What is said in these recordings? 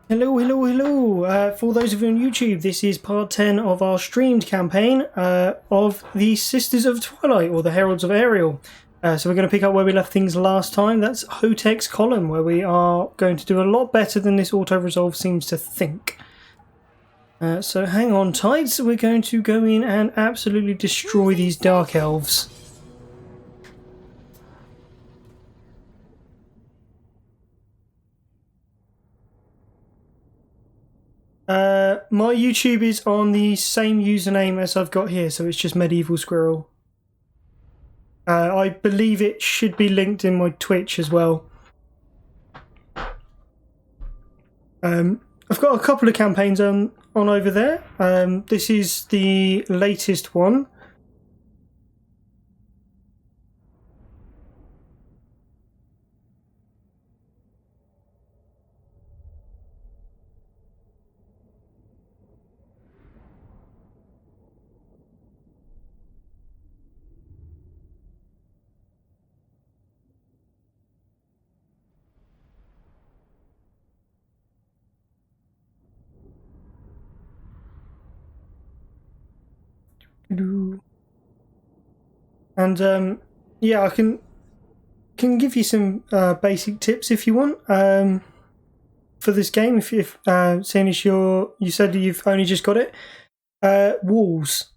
Hello, hello, hello! For those of you on YouTube, this is part 10 of our streamed campaign of the Sisters of Twilight, or the Heralds of Ariel. So we're going to pick up where we left things last time. That's Hotek's column, where we are going to do a lot better than this auto-resolve seems to think. So hang on tight, so we're going to go in and absolutely destroy these Dark Elves. My YouTube is on the same username as I've got here, so it's just Medieval Squirrel. I believe it should be linked in my Twitch as well. I've got a couple of campaigns on over there. This is the latest one. And yeah, I can give you some basic tips if you want for this game. If seeing as you said you've only just got it, walls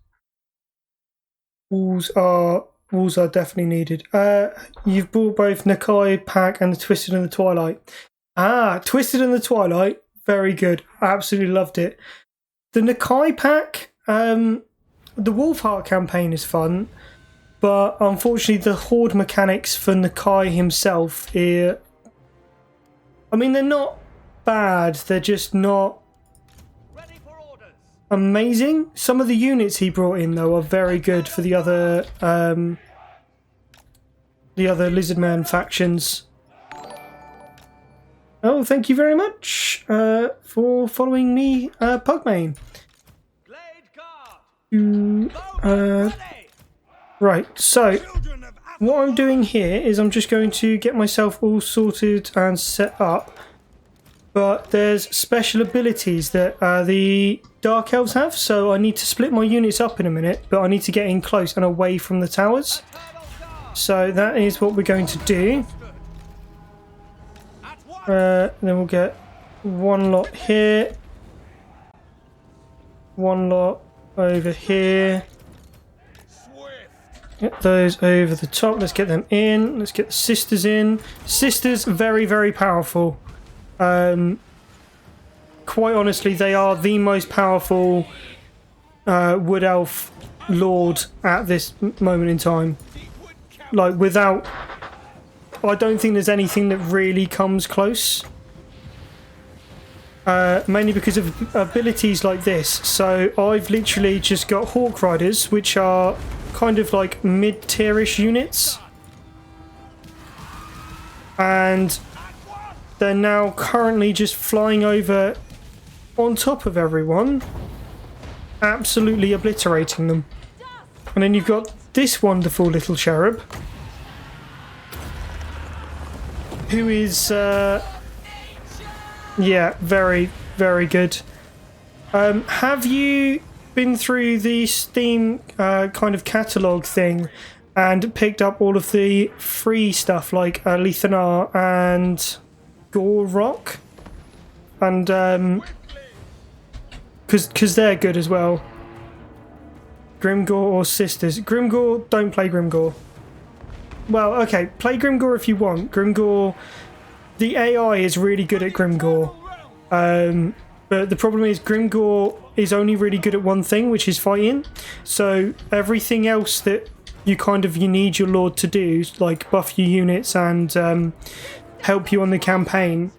are definitely needed. You've bought both Nakai Pack and the Twisted and the Twilight. Twisted and the Twilight, very good. I absolutely loved it. The Nakai Pack, the Wolfheart campaign is fun, but unfortunately the horde mechanics for Nakai himself I mean, they're not bad, they're just not amazing. Some of the units he brought in though are very good for the other Lizardman factions. Oh, thank you very much for following me, Pugmane. Right, so what I'm doing here is I'm just going to get myself all sorted and set up, but there's special abilities that the Dark Elves have, so I need to split my units up in a minute, but I need to get in close and away from the towers. So that is what we're going to do. Then we'll get one lot here, one lot over here. Get those over the top. Let's get them in. Let's get the sisters in. Sisters, very, very powerful. Quite honestly, they are the most powerful Wood Elf Lord at this moment in time. Like, without... I don't think there's anything that really comes close. Mainly because of abilities like this. So I've literally just got Hawk Riders, which are kind of like mid-tierish units, and they're now currently just flying over on top of everyone, absolutely obliterating them. And then you've got this wonderful little cherub who is yeah, very, very good. Have you been through the Steam kind of catalogue thing and picked up all of the free stuff like Lethanar and Gore Rock? And because they're good as well. Grimgore or Sisters. Grimgore, don't play Grimgore. Well, okay, play Grimgore if you want. Grimgore, the AI is really good at Grimgore. But the problem is Grimgore is only really good at one thing, which is fighting. So everything else that you need your Lord to do, like buff your units and help you on the campaign,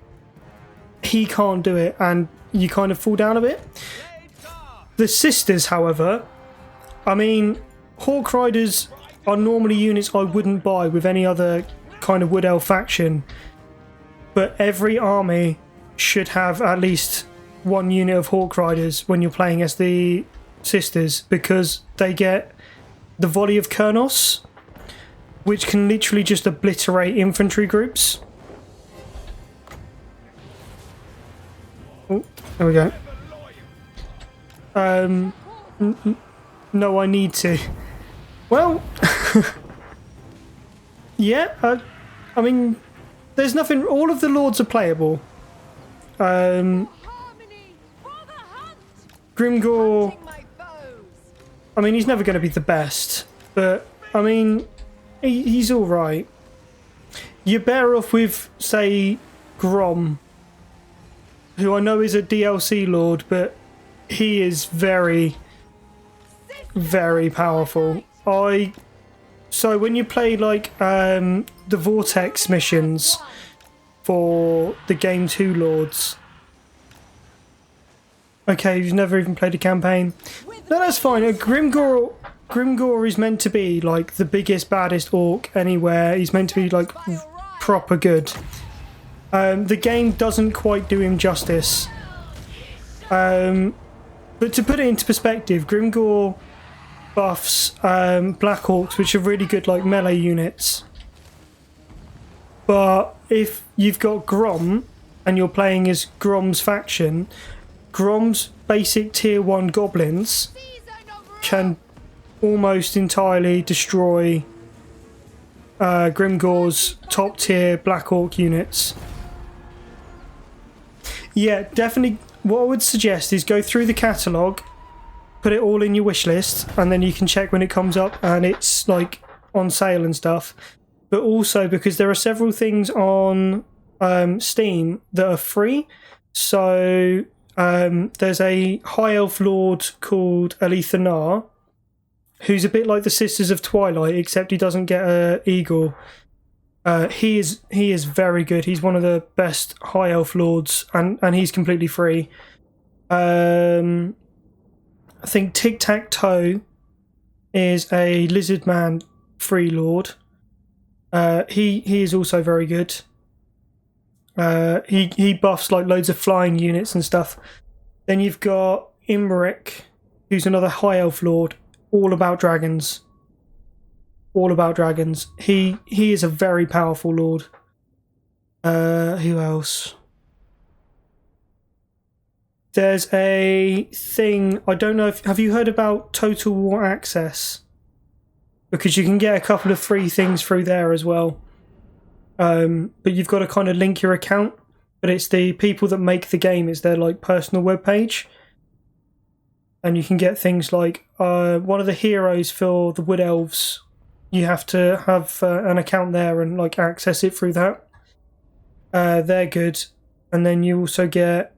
he can't do it, and you kind of fall down a bit. The Sisters, however, I mean, Hawk Riders are normally units I wouldn't buy with any other kind of Wood Elf faction, but every army should have at least one unit of Hawk Riders when you're playing as the Sisters, because they get the Volley of Kurnos, which can literally just obliterate infantry groups. Oh, there we go. No, I need to. Well, yeah, I mean, there's nothing, all of the lords are playable. Grimgor, I mean, he's never going to be the best, but, I mean, he's alright. You're better off with, say, Grom, who I know is a DLC lord, but he is very, very powerful. So when you play, like, the Vortex missions for the Game 2 lords... Okay, you've never even played a campaign. No, that's fine. Grimgor is meant to be, like, the biggest, baddest orc anywhere. He's meant to be, like, proper good. The game doesn't quite do him justice. But to put it into perspective, Grimgor buffs Black Orcs, which are really good, like, melee units. But if you've got Grom, and you're playing as Grom's faction... Grom's basic tier 1 goblins can almost entirely destroy Grimgor's top tier Black Orc units. Yeah, definitely what I would suggest is go through the catalogue, put it all in your wish list, and then you can check when it comes up and it's like on sale and stuff. But also because there are several things on Steam that are free. So there's a High Elf Lord called Alithanar, who's a bit like the Sisters of Twilight, except he doesn't get an eagle. He is very good. He's one of the best High Elf Lords, and he's completely free. I think Tic Tac Toe is a Lizard Man free Lord. He is also very good. He buffs like loads of flying units and stuff. Then you've got Imric, who's another High Elf Lord, all about dragons. All about dragons. He is a very powerful lord. Who else? There's a thing, I don't know if... Have you heard about Total War Access? Because you can get a couple of free things through there as well. But you've got to kind of link your account. But it's the people that make the game. It's their like personal webpage. And you can get things like one of the heroes for the Wood Elves. You have to have an account there and like access it through that. They're good. And then you also get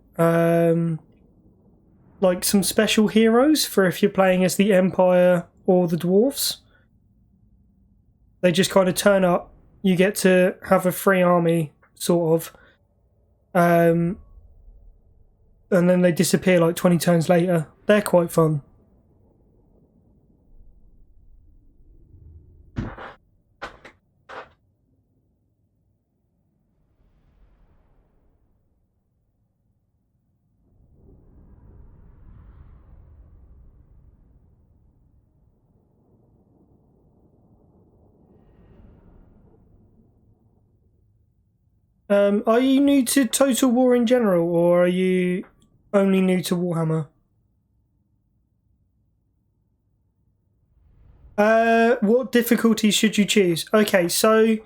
like some special heroes for if you're playing as the Empire or the Dwarves. They just kind of turn up. You get to have a free army, sort of. And then they disappear like 20 turns later. They're quite fun. Are you new to Total War in general, or are you only new to Warhammer? What difficulty should you choose? Okay, so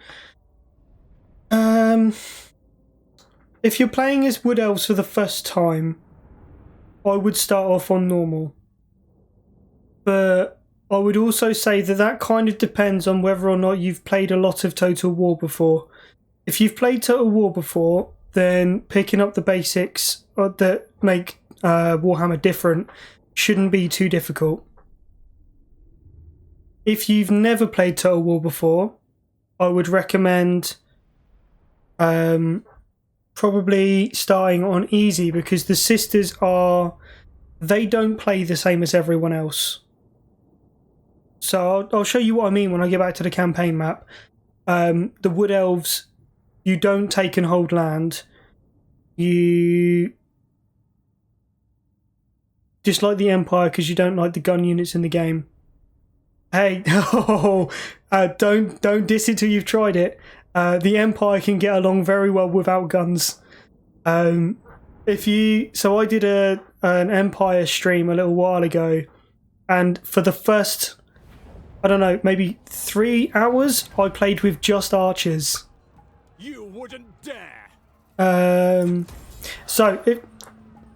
if you're playing as Wood Elves for the first time, I would start off on normal. But I would also say that that kind of depends on whether or not you've played a lot of Total War before. If you've played Total War before, then picking up the basics that make Warhammer different shouldn't be too difficult. If you've never played Total War before, I would recommend probably starting on easy, because the sisters they don't play the same as everyone else. So I'll show you what I mean when I get back to the campaign map. The Wood Elves, you don't take and hold land. You just like the Empire because you don't like the gun units in the game. Hey, don't diss it till you've tried it. The Empire can get along very well without guns. So I did an Empire stream a little while ago, and for the first, I don't know, maybe 3 hours, I played with just archers. You wouldn't dare. So if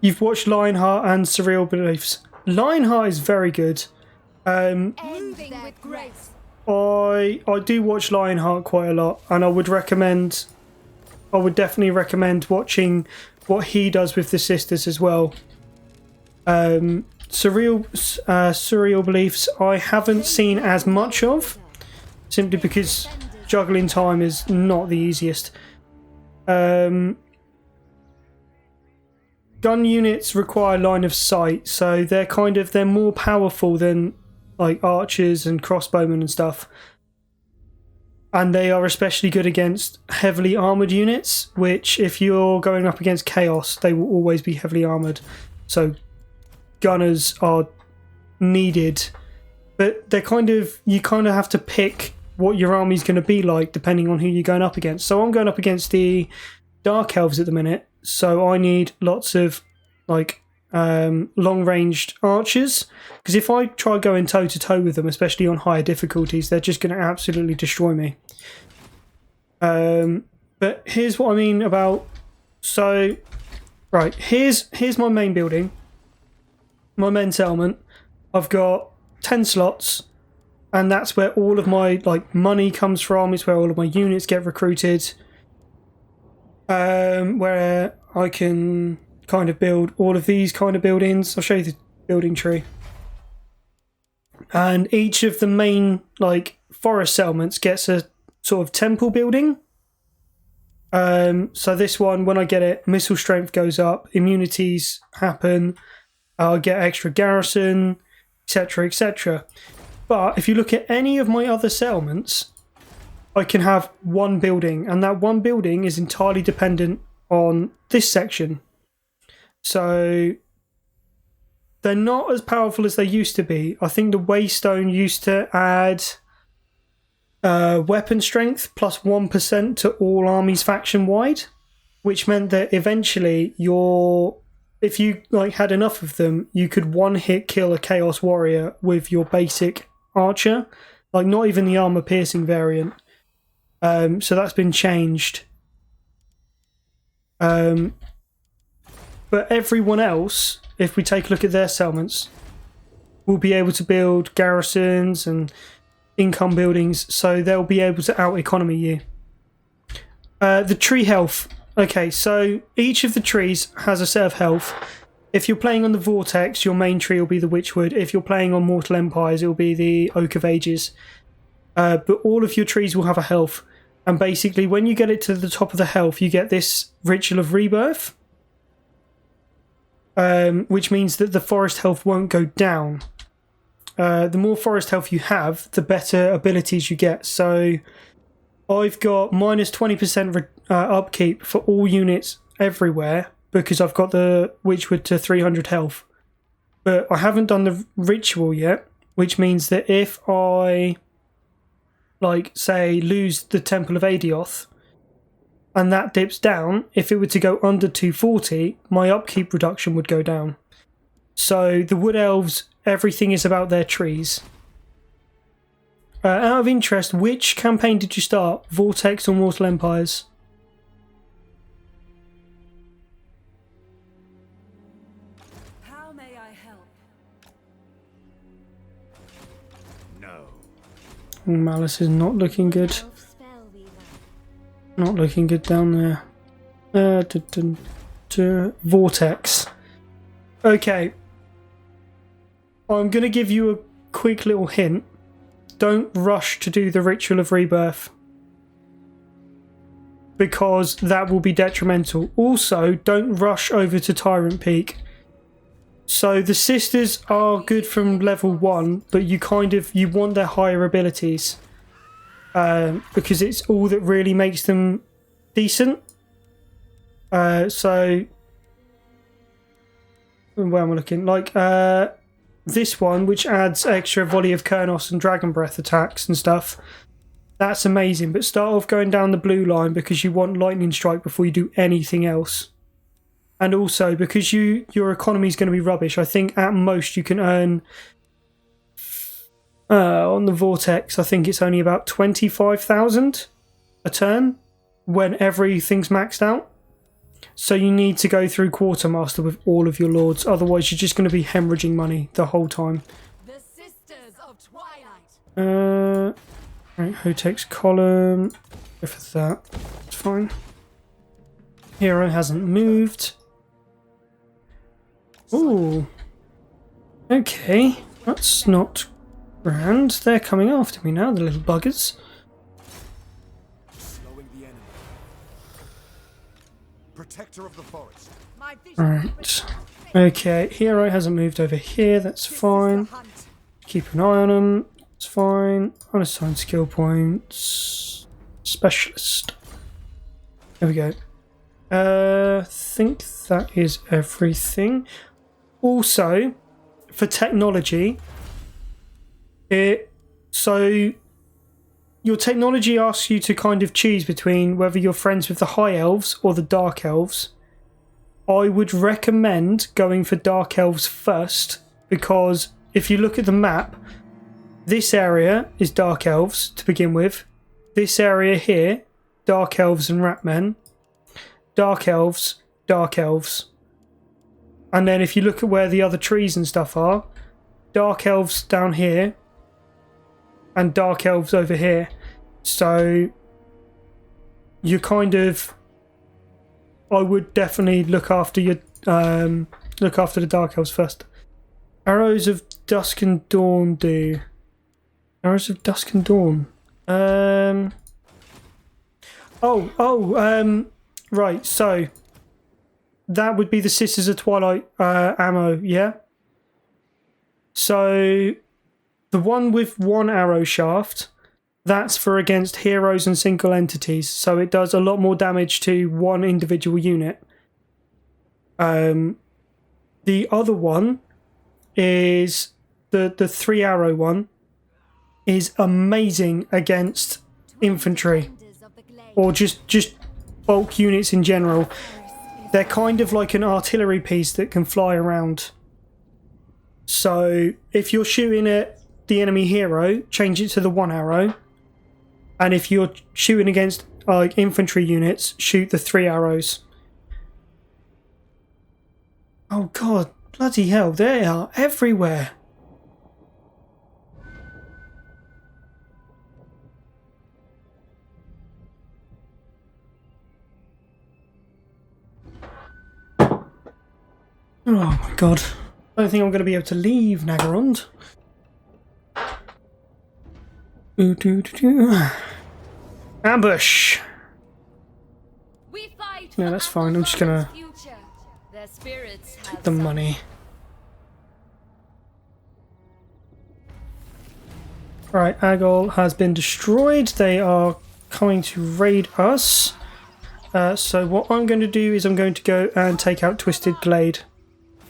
you've watched Lionheart and Surreal Beliefs, Lionheart is very good. Moving with grace. I do watch Lionheart quite a lot, and I would definitely recommend watching what he does with the sisters as well. Surreal Beliefs I haven't seen as much of, simply because juggling time is not the easiest. Gun units require line of sight, so they're more powerful than like archers and crossbowmen and stuff. And they are especially good against heavily armoured units, which if you're going up against chaos, they will always be heavily armoured. So gunners are needed. But you kind of have to pick what your army's going to be like depending on who you're going up against. So I'm going up against the Dark Elves at the minute, so I need lots of long-ranged archers, because if I try going toe-to-toe with them, especially on higher difficulties, they're just going to absolutely destroy me. But here's what I mean about... So, right, here's my main building, my main settlement. I've got 10 slots, and that's where all of my money comes from. It's where all of my units get recruited. Where I can kind of build all of these kind of buildings. I'll show you the building tree. And each of the main forest settlements gets a sort of temple building. So this one, when I get it, missile strength goes up, immunities happen, I'll get extra garrison, etc, etc. But if you look at any of my other settlements, I can have one building, and that one building is entirely dependent on this section. So they're not as powerful as they used to be. I think the Waystone used to add weapon strength plus 1% to all armies faction wide, which meant that eventually if you had enough of them, you could one hit kill a Chaos Warrior with your basic archer, not even the armor piercing variant. So that's been changed. But everyone else, if we take a look at their settlements, will be able to build garrisons and income buildings, so they'll be able to out-economy you. The tree health. Okay, so each of the trees has a set of health. If you're playing on the Vortex, your main tree will be the Witchwood. If you're playing on Mortal Empires, it will be the Oak of Ages. But all of your trees will have a health. And basically, when you get it to the top of the health, you get this Ritual of Rebirth. Which means that the forest health won't go down. The more forest health you have, the better abilities you get. So I've got minus 20% upkeep for all units everywhere, because I've got the Witchwood to 300 health. But I haven't done the ritual yet, which means that if I, say, lose the Temple of Adioth, and that dips down, if it were to go under 240, my upkeep reduction would go down. So the Wood Elves, everything is about their trees. Out of interest, which campaign did you start? Vortex or Mortal Empires? How may I help? No. Malice is not looking good. Not looking good down there. Vortex. Okay. I'm going to give you a quick little hint. Don't rush to do the Ritual of Rebirth, because that will be detrimental. Also, don't rush over to Tyrant Peak. So the sisters are good from level 1, but you want their higher abilities. Because it's all that really makes them decent. So where am I looking? This one, which adds extra volley of Kernos and Dragon Breath attacks and stuff. That's amazing, but start off going down the blue line because you want Lightning Strike before you do anything else. And also, because your economy is going to be rubbish, I think at most you can earn... on the Vortex, I think it's only about 25,000 a turn when everything's maxed out. So you need to go through Quartermaster with all of your lords, otherwise you're just going to be hemorrhaging money the whole time. The Sisters of Twilight. Right, Hotex column. Go for that. It's fine. Hero hasn't moved. Ooh. Okay, that's not grand. They're coming after me now, the little buggers. Slowing the enemy. Protector of the forest. My vision Right. Okay, hero hasn't moved over here, that's fine. Keep an eye on them, it's fine. Unassigned skill points. Specialist. There we go. Think that is everything. Also, for technology, so your technology asks you to kind of choose between whether you're friends with the high elves or the dark elves. I would recommend going for dark elves first, because if you look at the map, this area is dark elves to begin with. This area here, dark elves and ratmen. Dark elves, dark elves. And then if you look at where the other trees and stuff are, dark elves down here and dark elves over here. So you kind of, I would definitely look after your look after the dark elves first. Arrows of Dusk and Dawn do. Arrows of Dusk and Dawn. Right, so that would be the Sisters of Twilight ammo, yeah? So the one with one arrow shaft, that's for against heroes and single entities, so it does a lot more damage to one individual unit. The other one is the 3 arrow one is amazing against infantry or just bulk units in general. They're kind of like an artillery piece that can fly around. So if you're shooting at the enemy hero, change it to the 1 arrow. And if you're shooting against like infantry units, shoot the 3 arrows. Oh god, bloody hell, they are everywhere. Oh my god. I don't think I'm going to be able to leave Nagarond. Ambush! We fight. Yeah, that's fine. I'm just going to Their spirits take the money. Right, Agol has been destroyed. They are coming to raid us. So what I'm going to do is I'm going to go and take out Twisted Blade.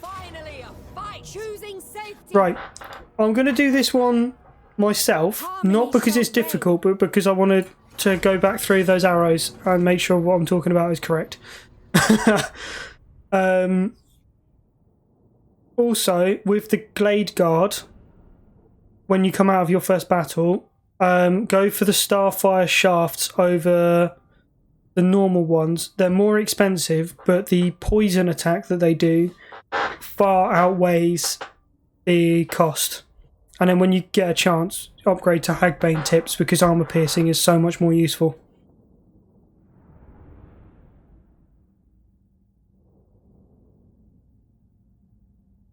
Finally a fight. Choosing safety. Right, I'm going to do this one myself, not because it's difficult, but because I wanted to go back through those arrows and make sure what I'm talking about is correct. Also, with the Glade Guard, when you come out of your first battle, go for the Starfire shafts over the normal ones. They're more expensive, but the poison attack that they do far outweighs the cost. And then when you get a chance, upgrade to Hagbane tips, because armor piercing is so much more useful.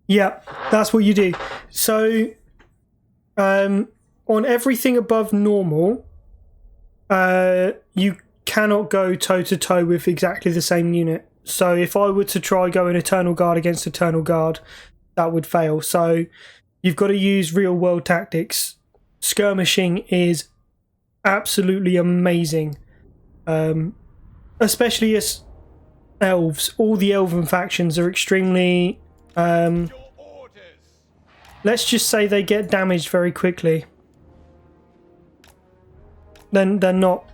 Yeah, that's what you do. So, on everything above normal, you cannot go toe-to-toe with exactly the same unit. So if I were to try going Eternal Guard against Eternal Guard, that would fail. So you've got to use real-world tactics. Skirmishing is absolutely amazing. Especially as elves. All the elven factions are extremely... let's just say they get damaged very quickly. Then they're not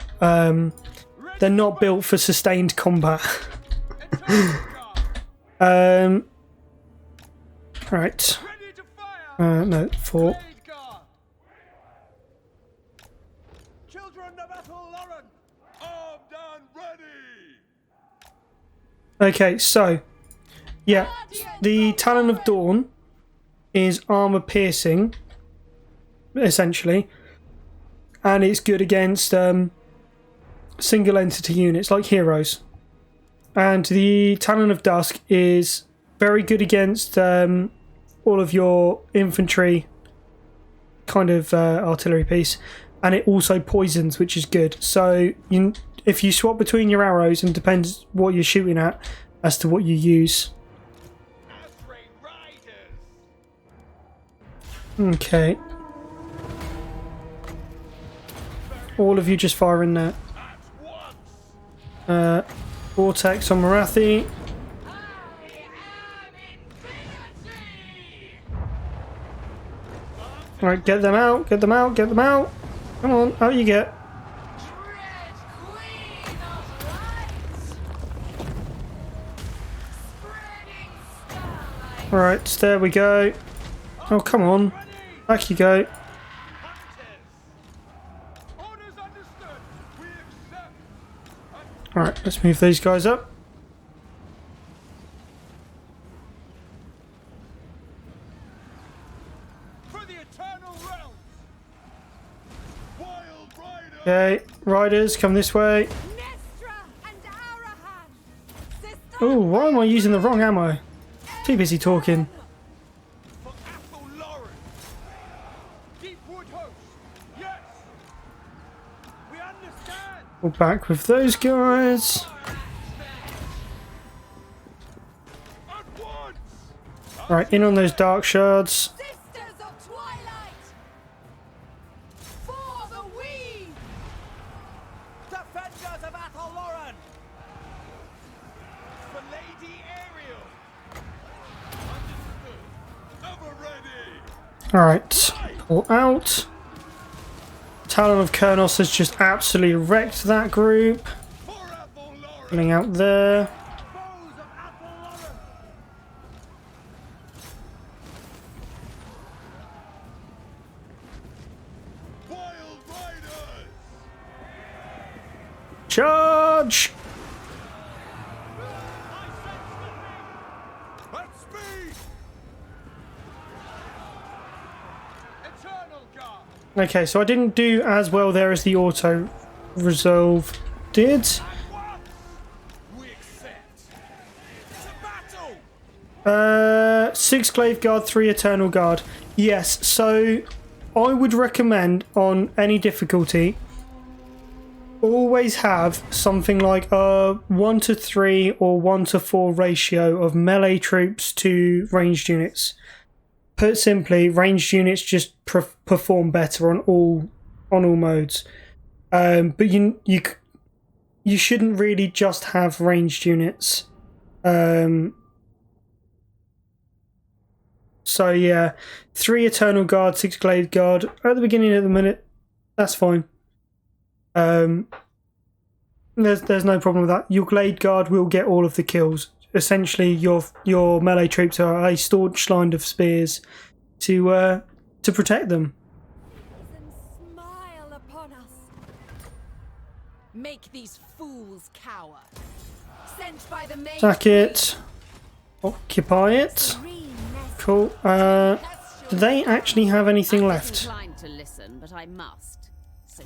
built for sustained combat. Right. Ready to fire! No, 4. Blade guard! Children of Ethel Lauren! Armed and ready! Okay, so yeah, the Talon of Dawn is armor piercing, essentially, and it's good against single entity units like heroes. And the Talon of Dusk is very good against all of your infantry kind of artillery piece, and it also poisons, which is good. So if you swap between your arrows, and depends what you're shooting at as to what you use. Okay. All of you just fire in there. Vortex on Marathi. Alright, get them out, get them out, get them out. Come on, out you get. Alright, there we go. Oh, come on. Back you go. Alright, let's move these guys up. Okay, riders, come this way. Oh, why am I using the wrong ammo? Too busy talking. We're back with those guys. Right, in on those dark shards. Sisters of Twilight! For the weed! Defenders of Ethel Lauren! For Lady Ariel! Understood. Ever ready! Alright, pull out. Talon of Kurnos has just absolutely wrecked that group. Pulling out there. Charge! Okay, so I didn't do as well there as the auto resolve did. 6 Glaive Guard, 3 Eternal Guard. Yes, so I would recommend on any difficulty always have something like a 1-to-3 or 1-to-4 ratio of melee troops to ranged units. Put simply, ranged units just perform better on all modes. But you shouldn't really just have ranged units. So yeah, 3 Eternal Guard, 6 Glaive Guard at the beginning of the minute. That's fine. There's no problem with that. Your Glade Guard will get all of the kills. Essentially, your melee troops are a staunch line of spears to protect them. Smile upon us. Make these fools cower. Sent by the main Sack it. Occupy it. Cool. Do they actually have anything left? To listen, but I must. So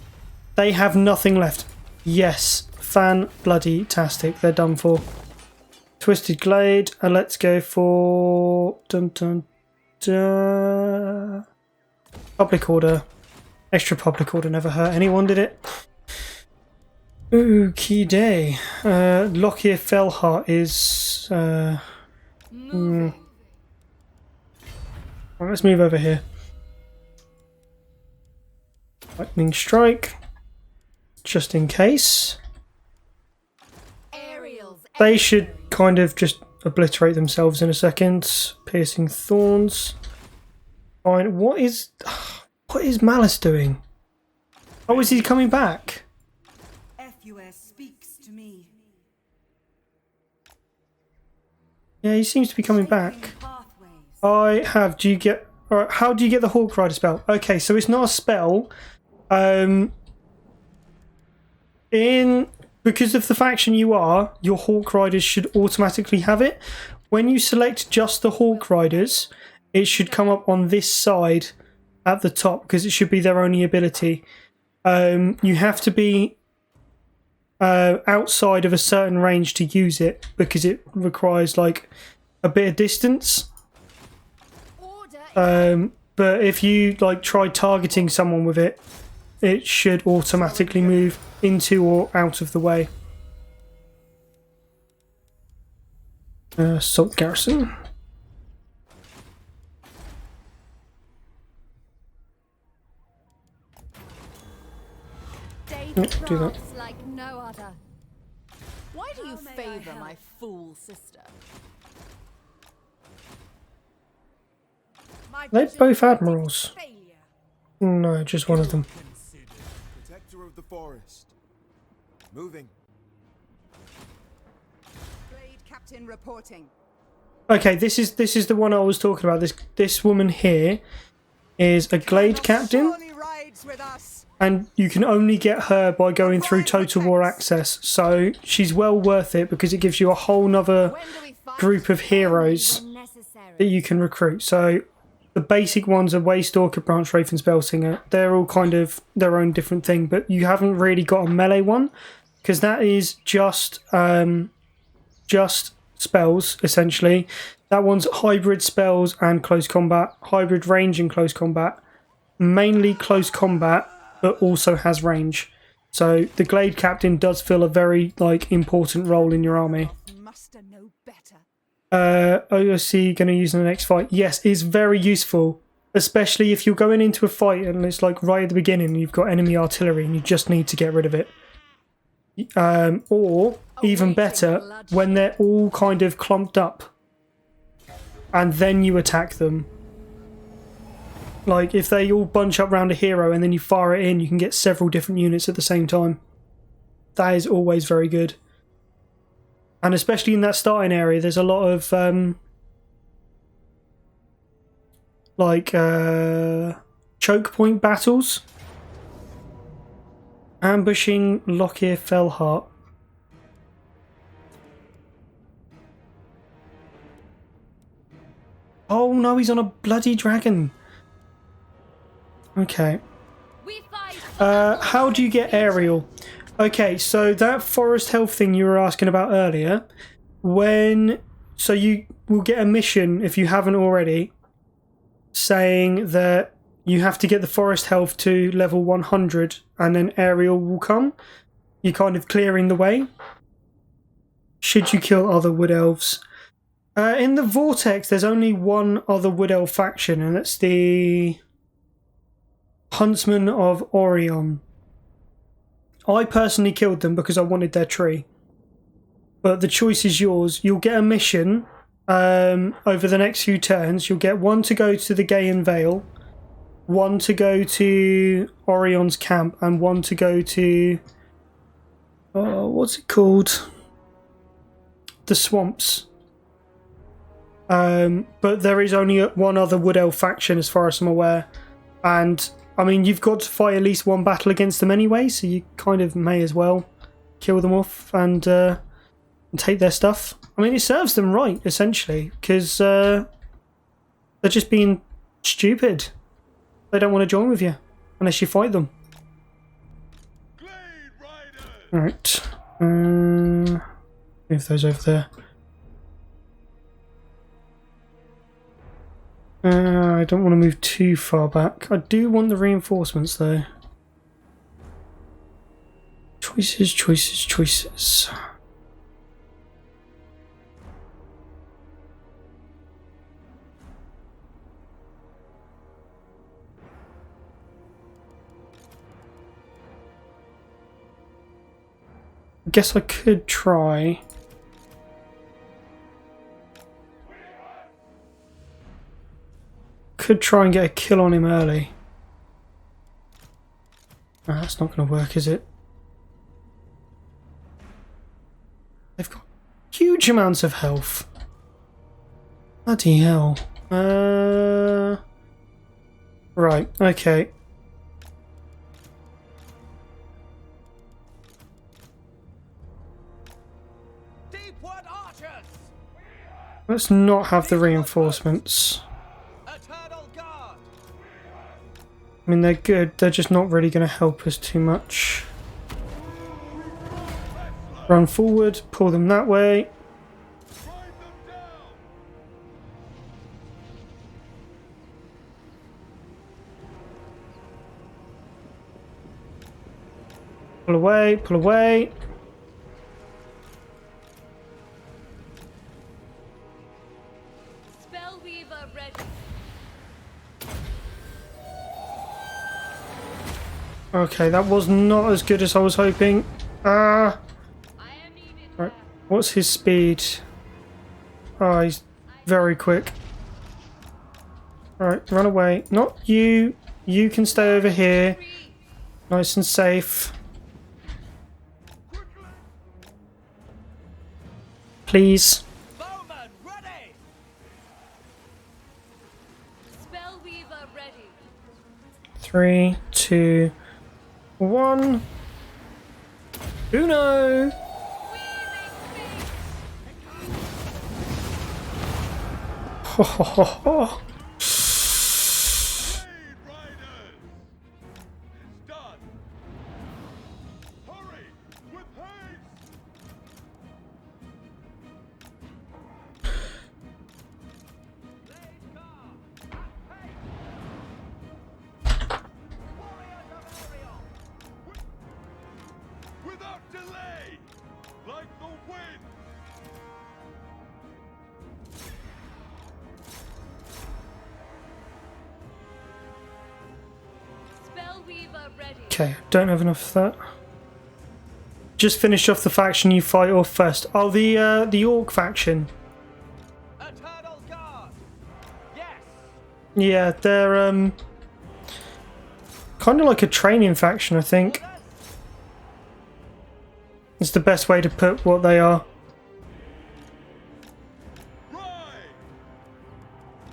They have nothing left. Yes. Fan-bloody-tastic. They're done for. Twisted Glade. And let's go for... Dun, dun, dun. Public Order. Extra Public Order never hurt anyone, did it? Ooh, day. Lockyer Fellheart is... Right, let's move over here. Lightning Strike. Just in case. They should kind of just obliterate themselves in a second. Piercing Thorns. Fine. What is Malice doing? Oh, is he coming back? FUS speaks to me. Yeah, he seems to be coming back. Pathways. I have. Do you get? Alright, how do you get the Hawk Rider spell? Okay, so it's not a spell. Because of the faction you are, your Hawk Riders should automatically have it. When you select just the Hawk Riders, it should come up on this side at the top because it should be their only ability. You have to be outside of a certain range to use it because it requires like a bit of distance. But if you like try targeting someone with it, it should automatically move into or out of the way. Salt Garrison. Do that. Like no other. Why do you favor my fool sister? They're both admirals. No, just one of them. Protector of the forest. Moving. Blade captain reporting. Okay, this is the one I was talking about. This woman here is a Glade Captain, and you can only get her by going through Total War Access. So she's well worth it because it gives you a whole nother group of heroes that you can recruit. So the basic ones are Waystalker, Branch Wraith, and Spellsinger. They're all kind of their own different thing, but you haven't really got a melee one because that is just spells essentially. That one's hybrid spells and close combat, hybrid range and close combat, mainly close combat, but also has range. So the Glade Captain does fill a very important role in your army. OSC going to use in the next fight? Yes, it's very useful, especially if you're going into a fight and it's like right at the beginning and you've got enemy artillery and you just need to get rid of it. Or even better, when they're all kind of clumped up and then you attack them. Like if they all bunch up around a hero and then you fire it in, you can get several different units at the same time. That is always very good. And especially in that starting area, there's a lot of choke point battles. Ambushing Lockyer Fellheart. Oh no, he's on a bloody dragon. Okay. How do you get aerial? Okay, so that forest health thing you were asking about earlier, so you will get a mission if you haven't already, saying that you have to get the forest health to level 100 and then aerial will come. You're kind of clearing the way. Should you kill other wood elves? In the Vortex, there's only one other wood elf faction, and that's the Huntsmen of Orion. I personally killed them because I wanted their tree. But the choice is yours. You'll get a mission over the next few turns. You'll get one to go to the Gaean Vale, one to go to Orion's camp, and one to go to... what's it called? The swamps. But there is only one other Wood Elf faction as far as I'm aware. And, I mean, you've got to fight at least one battle against them anyway, so you kind of may as well kill them off and take their stuff. I mean, it serves them right, essentially, because they're just being stupid. They don't want to join with you, unless you fight them. Alright. Move those over there. I don't want to move too far back. I do want the reinforcements, though. Choices, choices, choices. I guess I could try. Could try and get a kill on him early. Oh, that's not going to work, is it? They've got huge amounts of health. Bloody hell. Right, okay. Deepwood archers! Let's not have the reinforcements. Eternal guard! I mean, they're good, they're just not really going to help us too much. Run forward, pull them that way. Drive them down! Pull away, pull away. Spellweaver ready. Okay, that was not as good as I was hoping. Ah. I am needed. Right, what's his speed? Oh, he's very quick. Alright, run away. Not you. You can stay over here. Nice and safe. Please. Bowman, ready! Spellweaver ready. 3, 2, 1. Uno! Ho ho ho ho. Blade Riders! It's done! Hurry! With haste! Blade guard! At haste! Warriors of Ariel! Without delay! Like the wind! Spellweaver ready. Okay, don't have enough of that. Just finish off the faction you fight off first. Oh, the Orc Faction. Eternal guard! Yes! Yeah, they're kind of like a training faction, I think. It's the best way to put what they are. Ride!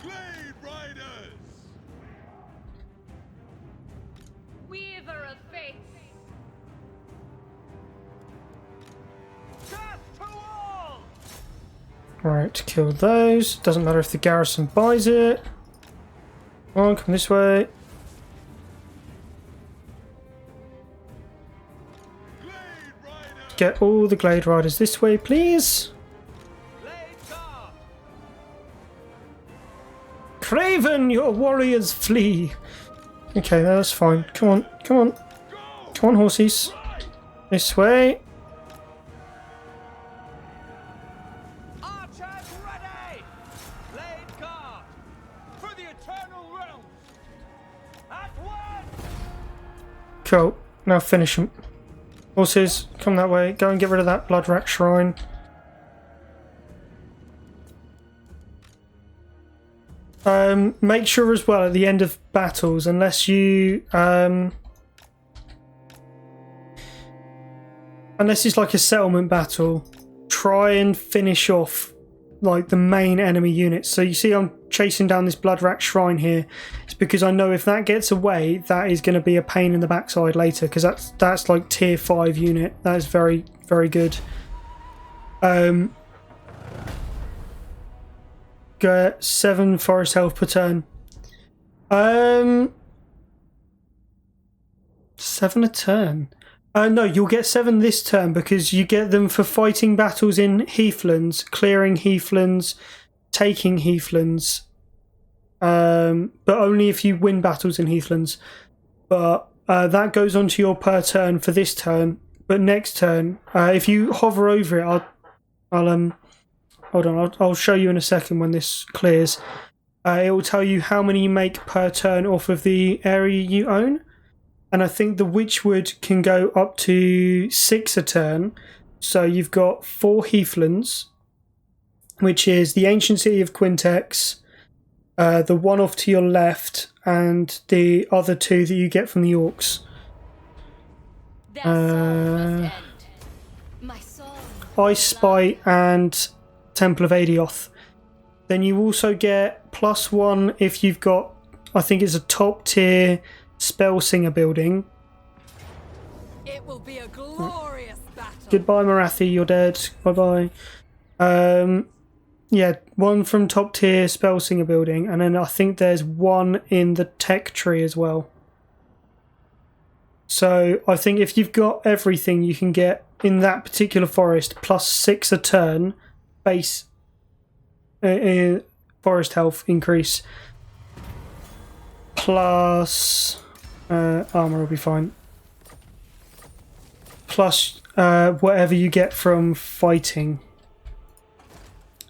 Blade Riders! Weaver of faith. Death to all! Right, kill those. Doesn't matter if the garrison buys it. Come on, come this way. Blade Riders! Get all the Glade Riders this way, please. Blade guard! Craven, your warriors flee. Okay, that's fine. Come on, come on. Go! Come on, horses. Right! This way. Archers ready! Blade guard! For the eternal realms! At once! Cool. Now finish them. Horses, come that way. Go and get rid of that blood rat shrine. Make sure as well at the end of battles, unless you unless it's like a settlement battle, try and finish off like the main enemy units. So you see I'm chasing down this blood rat shrine here. It's because I know if that gets away, that is going to be a pain in the backside later, because that's like tier 5 unit. That is very, very good. Get 7 forest health per turn. 7 a turn. No, you'll get 7 this turn because you get them for fighting battles in Heathlands, clearing Heathlands, taking Heathlands. But only if you win battles in Heathlands. But that goes onto your per turn for this turn. But next turn, if you hover over it, I'll hold on. I'll show you in a second when this clears. It will tell you how many you make per turn off of the area you own. And I think the Witchwood can go up to 6 a turn. So you've got 4 Heathlands, which is the Ancient City of Quintex, the one off to your left, and the other 2 that you get from the Orcs. My soul. Ice Spite and Temple of Adioth. Then you also get +1 if you've got, I think it's a top tier spell singer building. It will be a glorious battle. Goodbye, Marathi, you're dead. Bye bye. Yeah, 1 from top tier spell singer building, and then I think there's 1 in the tech tree as well. So I think if you've got everything, you can get in that particular forest +6 a turn base forest health increase, plus armor will be fine, plus whatever you get from fighting.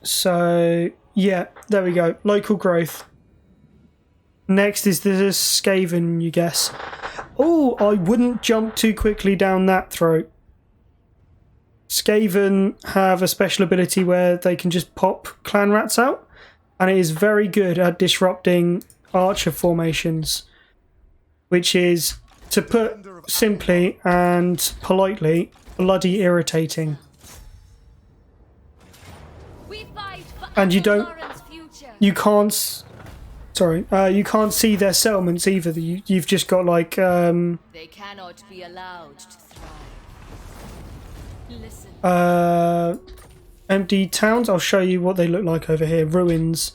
So yeah, there we go. Local growth. Next is the Skaven, you guess. Oh, I wouldn't jump too quickly down that throat. Skaven have a special ability where they can just pop clan rats out, and it is very good at disrupting archer formations, which is, to put simply and politely, bloody irritating. And you can't see their settlements either. You've just got like they cannot be allowed to thrive. Listen. Empty towns. I'll show you what they look like over here. Ruins.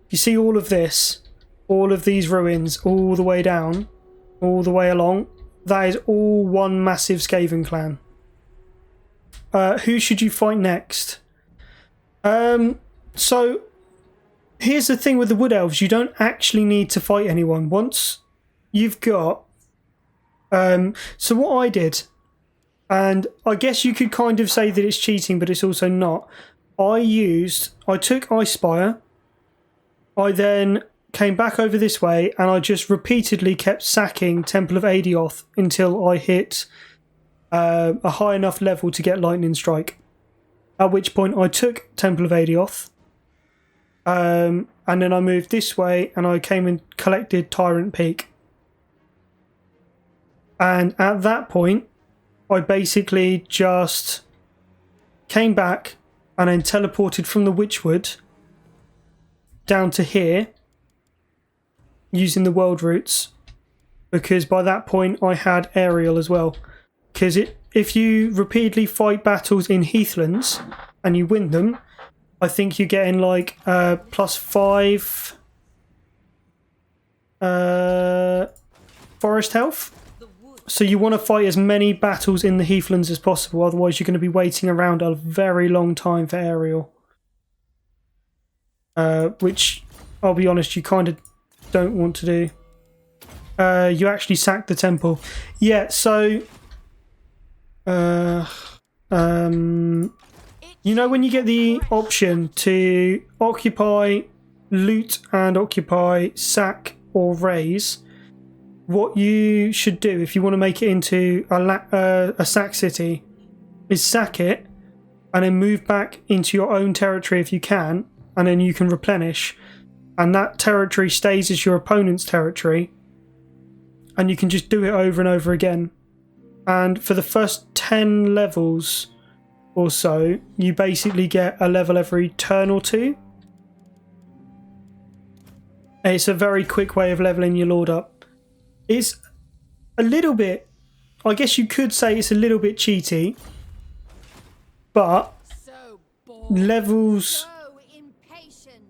You see all of this, all of these ruins, all the way down, all the way along. That is all one massive Skaven clan. Who should you fight next? So here's the thing with the Wood Elves. You don't actually need to fight anyone. Once you've got... so what I did, and I guess you could kind of say that it's cheating, but it's also not. I took Ice Spire, I then came back over this way, and I just repeatedly kept sacking Temple of Adioth until I hit a high enough level to get Lightning Strike. At which point I took Temple of Adioth, and then I moved this way and I came and collected Tyrant Peak. And at that point, I basically just came back and then teleported from the Witchwood down to here using the world routes, because by that point I had Ariel as well. Because if you repeatedly fight battles in Heathlands and you win them, I think you're getting like +5 forest health. So you want to fight as many battles in the Heathlands as possible, otherwise you're going to be waiting around a very long time for Ariel. Which, I'll be honest, you kind of don't want to do. You actually sacked the temple. Yeah, so... you know when you get the option to occupy, loot and occupy, sack or raise, what you should do if you want to make it into a sack city is sack it and then move back into your own territory if you can, and then you can replenish, and that territory stays as your opponent's territory, and you can just do it over and over again. And for the first 10 levels or so, you basically get a level every turn or two. It's a very quick way of leveling your lord up. It's a little bit, I guess you could say it's a little bit cheaty, but levels,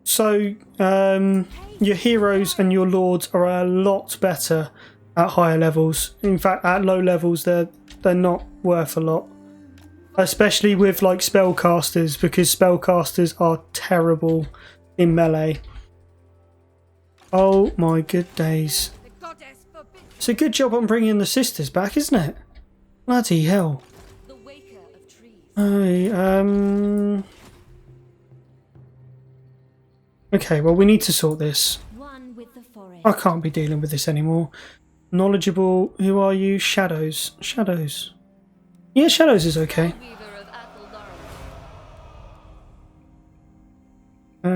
so your heroes and your lords are a lot better at higher levels. In fact, at low levels they're not worth a lot, especially with like spellcasters, because spellcasters are terrible in melee. Oh my good days. It's a good job on bringing the sisters back, isn't it? Bloody hell. Okay, well we need to sort this. I can't be dealing with this anymore. Knowledgeable, who are you? Shadows. Shadows. Yeah, Shadows is okay. Go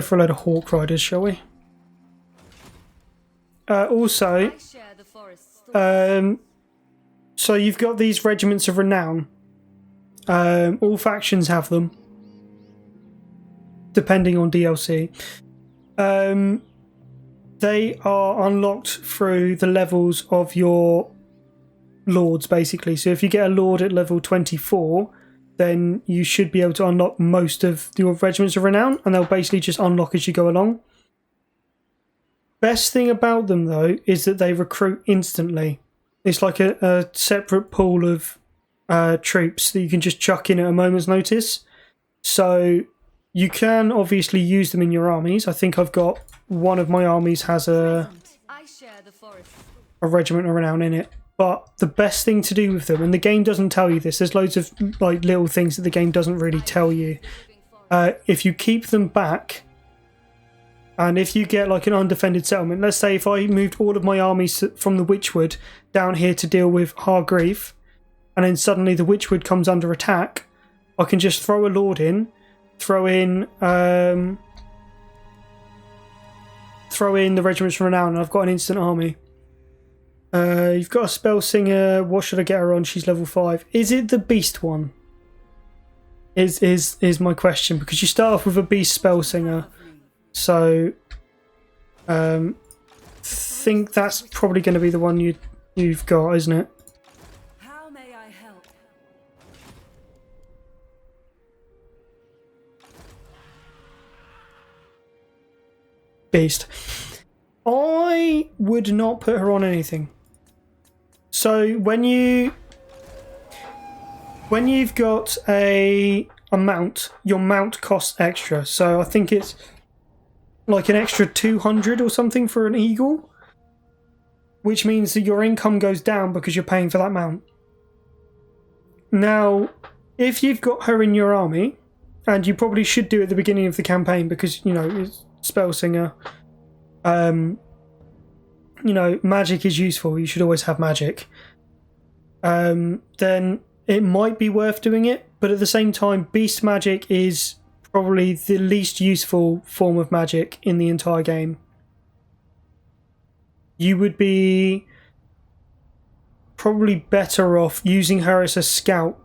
for a load of Hawk Riders, shall we? Also, so you've got these Regiments of Renown. All factions have them. depending on DLC. They are unlocked through the levels of your lords, basically. So if you get a lord at level 24, then you should be able to unlock most of your Regiments of Renown, and they'll basically just unlock as you go along. Best thing about them, though, is that they recruit instantly. It's like a separate pool of troops that you can just chuck in at a moment's notice. So you can obviously use them in your armies. I think I've got one of my armies has a Regiment of Renown in it. But the best thing to do with them, and the game doesn't tell you this, there's loads of like little things that the game doesn't really tell you. If you keep them back, and if you get like an undefended settlement, let's say if I moved all of my armies from the Witchwood down here to deal with Hargreave, and then suddenly the Witchwood comes under attack, I can just throw a lord in, throw in the Regiments of Renown, and I've got an instant army. You've got a spell singer. What should I get her on? She's level 5. Is it the beast one? Is my question, because you start off with a beast spell singer, so think that's probably going to be the one you've got, isn't it? How may I help? Beast. I would not put her on anything. So when you've got a mount, your mount costs extra. So I think it's like an extra 200 or something for an eagle, which means that your income goes down because you're paying for that mount. Now, if you've got her in your army, and you probably should do at the beginning of the campaign because, you know, it's spell singer. You know, magic is useful. You should always have magic. Then it might be worth doing it, but at the same time, beast magic is probably the least useful form of magic in the entire game. You would be probably better off using her as a scout.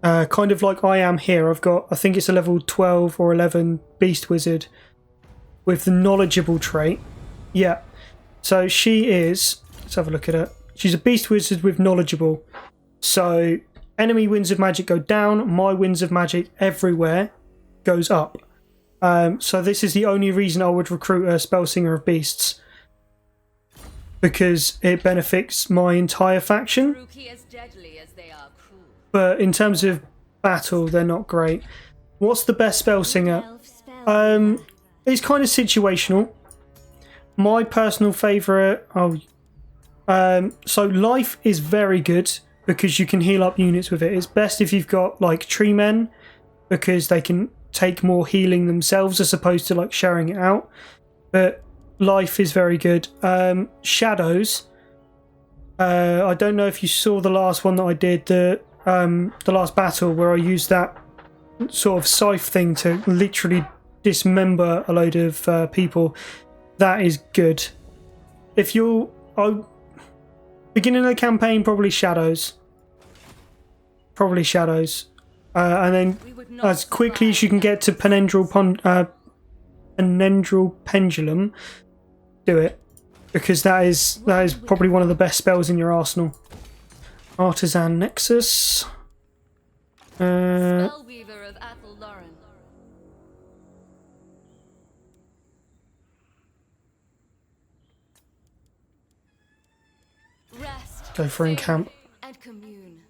Kind of like I am here. I've got, I think it's a level 12 or 11 beast wizard with the knowledgeable trait. Yeah. So she is, let's have a look at it. She's a beast wizard with knowledgeable. So enemy winds of magic go down. My winds of magic everywhere goes up. So this is the only reason I would recruit a spell singer of beasts, because it benefits my entire faction. But in terms of battle, they're not great. What's the best spell singer? It's kind of situational. My personal favourite... so life is very good because you can heal up units with it. It's best if you've got like tree men, because they can take more healing themselves as opposed to like sharing it out. But life is very good. Shadows. I don't know if you saw the last one that I did, the last battle where I used that sort of scythe thing to literally dismember a load of people. That is good. If you're beginning of the campaign, probably shadows. And then as quickly as you can get to Penendral Pendulum, do it, because that is probably one of the best spells in your arsenal. Artisan Nexus. Spellweaver of Athelloren. Rest. Go for encamp. And commune.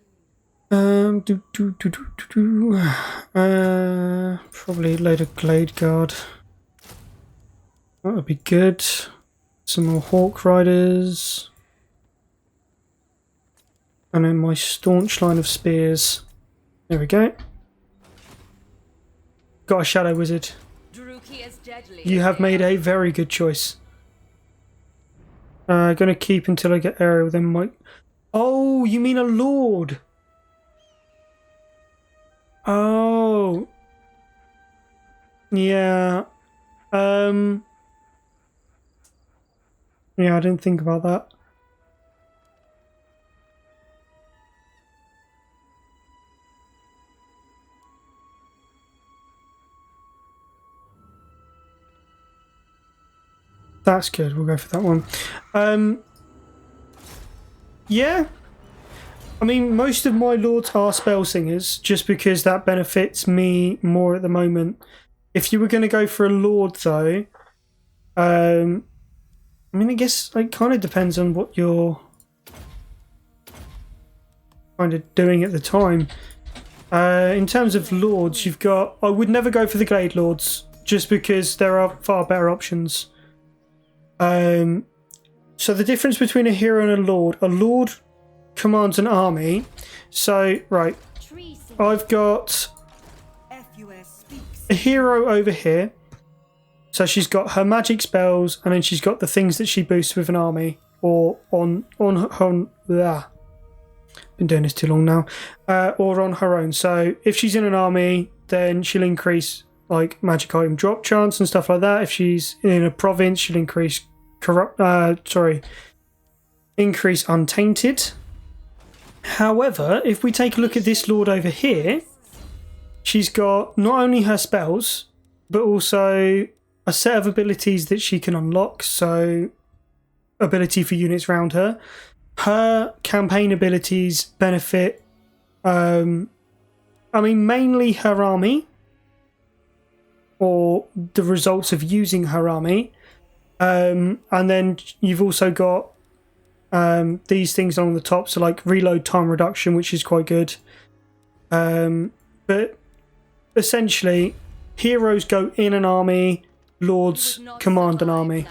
Probably a load of Glade Guard. That would be good. Some more Hawk Riders. And then my staunch line of spears. There we go. Got a Shadow Wizard. You have made a very good choice. Gonna keep until I get Ariel, then might... Oh, you mean a Lord? Oh. Yeah. Yeah, I didn't think about that. That's good. We'll go for that one. Yeah. I mean, most of my lords are spell singers, just because that benefits me more at the moment. If you were going to go for a lord, though, I mean, I guess it kind of depends on what you're kind of doing at the time. In terms of lords, you've got... I would never go for the Glade Lords, just because there are far better options. So the difference between a hero and a lord commands an army. So, right, I've got a hero over here. So she's got her magic spells, and then she's got the things that she boosts with an army, or on blah. Been doing this too long now. Or on her own. So if she's in an army, then she'll increase like magic item drop chance and stuff like that. If she's in a province, she'll increase increase untainted. However, if we take a look at this lord over here, she's got not only her spells, but also a set of abilities that she can unlock. So ability for units around her. Her campaign abilities benefit, mainly her army, or the results of using her army. And then you've also got these things along the top, so like reload time reduction, which is quite good. But essentially, heroes go in an army, lords command an army.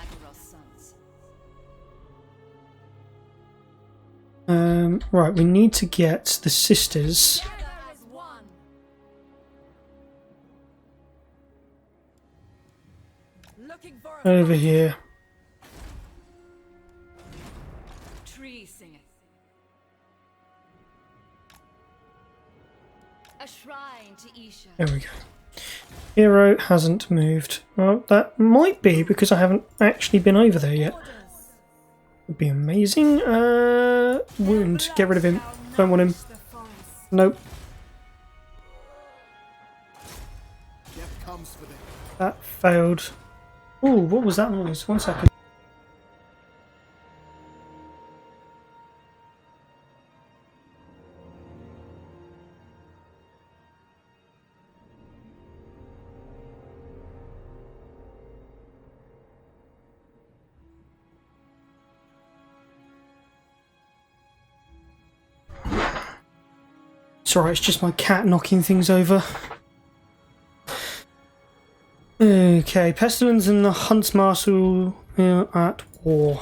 Right, we need to get the sisters. Over here. There we go. Hero hasn't moved. Well, that might be because I haven't actually been over there yet. Would be amazing. Wound. Get rid of him. Don't want him. Nope. That failed. Ooh, what was that noise? 1 second. It's alright, it's just my cat knocking things over. Okay, Pestilence and the Hunts Marshal are at war.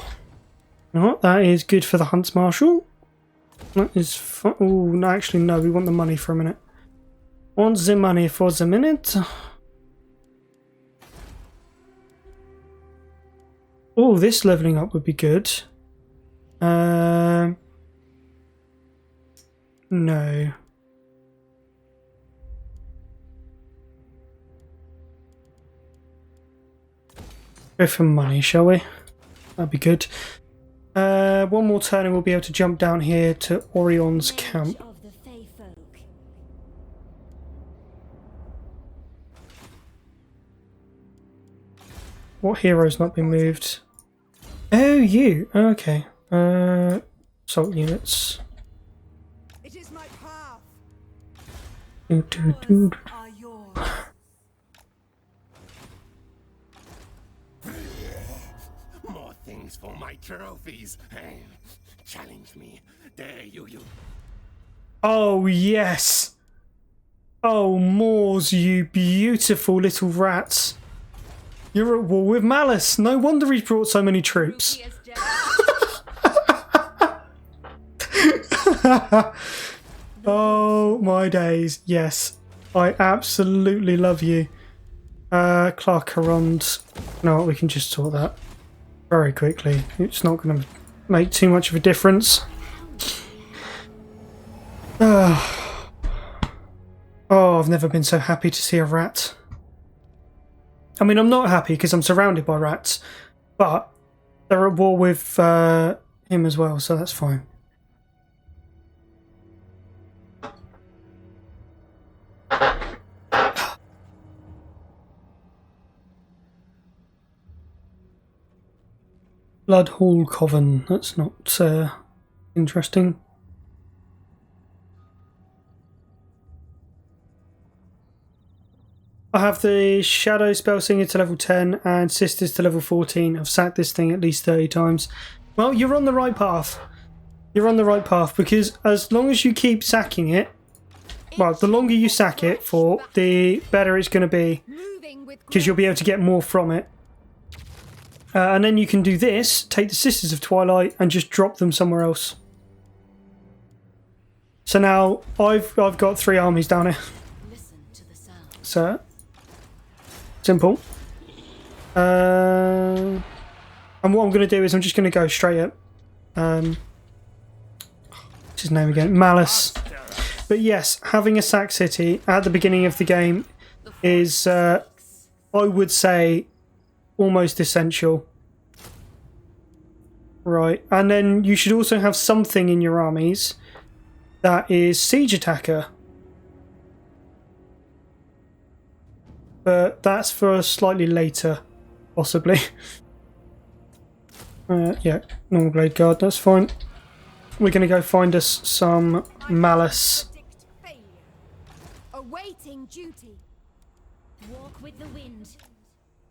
You know what? That is good for the Hunts Marshal. That is oh, no, actually, no, we want the money for a minute. Want the money for the minute. Oh, this leveling up would be good. No. Go for money, shall we? That'd be good. One more turn and we'll be able to jump down here to Orion's camp. What hero's not been moved? Oh, you. Okay. Assault units. It is my path. Do. More things for my trophies. Challenge me. Dare you. Oh, yes. Oh, Moors, you beautiful little rats. You're at war with Malice. No wonder he brought so many troops. Oh, my days. Yes. I absolutely love you. Clark Arond. No, we can just sort that very quickly. It's not going to make too much of a difference. Oh, I've never been so happy to see a rat. I mean, I'm not happy because I'm surrounded by rats, but they're at war with him as well, so that's fine. Blood Hall Coven. That's not interesting. I have the Shadow Spellsinger to level 10 and Sisters to level 14. I've sacked this thing at least 30 times. Well, you're on the right path. You're on the right path, because as long as you keep sacking it, well, the longer you sack it for, the better it's going to be, because you'll be able to get more from it. And then you can do this, take the Sisters of Twilight and just drop them somewhere else. So now I've got 3 armies down here. So simple. And what I'm going to do is I'm just going to go straight up. What's his name again? Malice. But yes, having a sack city at the beginning of the game is, I would say, almost essential. Right, and then you should also have something in your armies that is siege attacker. But that's for slightly later, possibly. Yeah, normal blade guard, that's fine. We're going to go find us some Malice. Awaiting duty. Walk with the wind.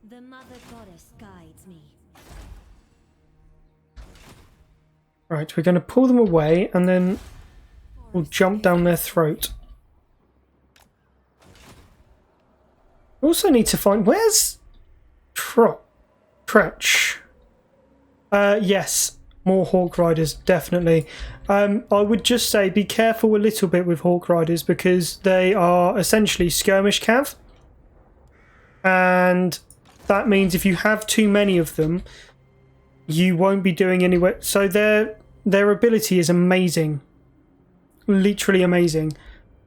The mother goddess guides me. Right, we're going to pull them away and then we'll jump down their throat. We also need to find... Where's... Tretch? Yes, more Hawk Riders, definitely. I would just say be careful a little bit with Hawk Riders, because they are essentially skirmish cav. And that means if you have too many of them, you won't be doing anywhere. So their ability is amazing. Literally amazing.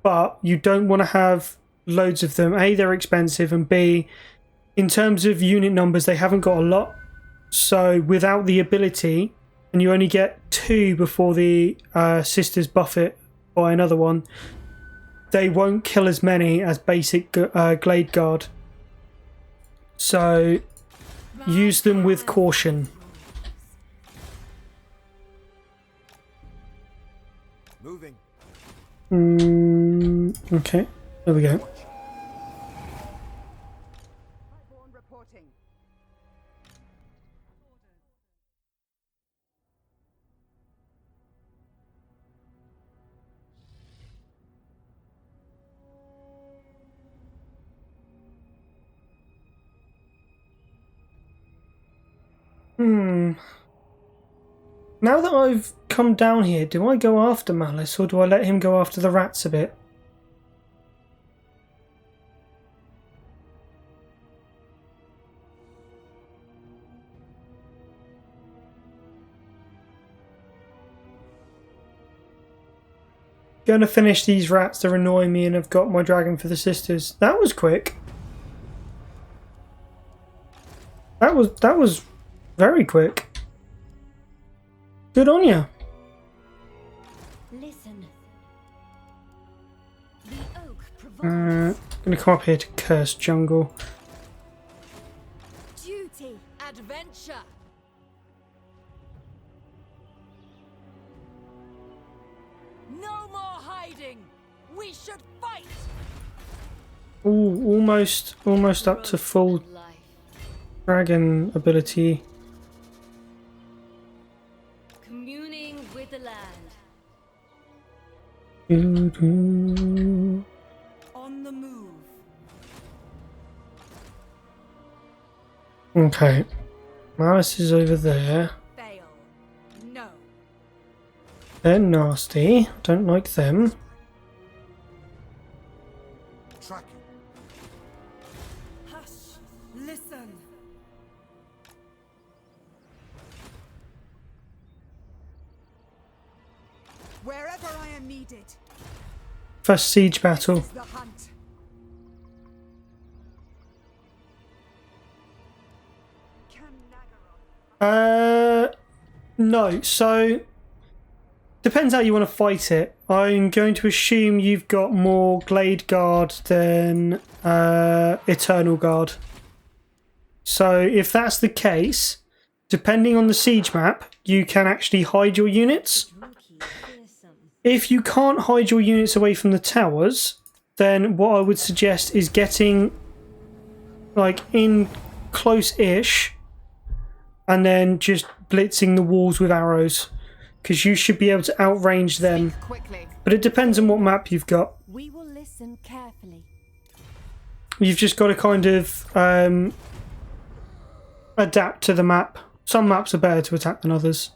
But you don't want to have loads of them. A, they're expensive, and B, in terms of unit numbers, they haven't got a lot. So without the ability, and you only get 2 before the sisters buff it by another one, they won't kill as many as basic Glade Guard. So use them with caution. Moving. Okay, there we go. Reporting. Now that I've come down here, do I go after Malice or do I let him go after the rats a bit? Going to finish these rats. They're annoying me, and I've got my dragon for the sisters. That was quick. That was very quick. Good on you. Listen. The oak provides Gonna come up here to curse jungle. duty. Adventure. No more hiding. We should fight. Ooh, almost up to full Life. dragon ability. Communing with the land. Doo-doo. On the move. Okay, Malice is over there. Fail. No. They're nasty. Don't like them. Tracking. Hush. Listen. Wherever I am needed. First siege battle. The hunt. No. So depends how you want to fight it. I'm going to assume you've got more Glade Guard than Eternal Guard. So if that's the case, depending on the siege map, you can actually hide your units. If you can't hide your units away from the towers, then what I would suggest is getting like in close-ish and then just blitzing the walls with arrows, because you should be able to outrange them. But it depends on what map you've got. We will listen carefully. You've just got to kind of adapt to the map. Some maps are better to attack than others.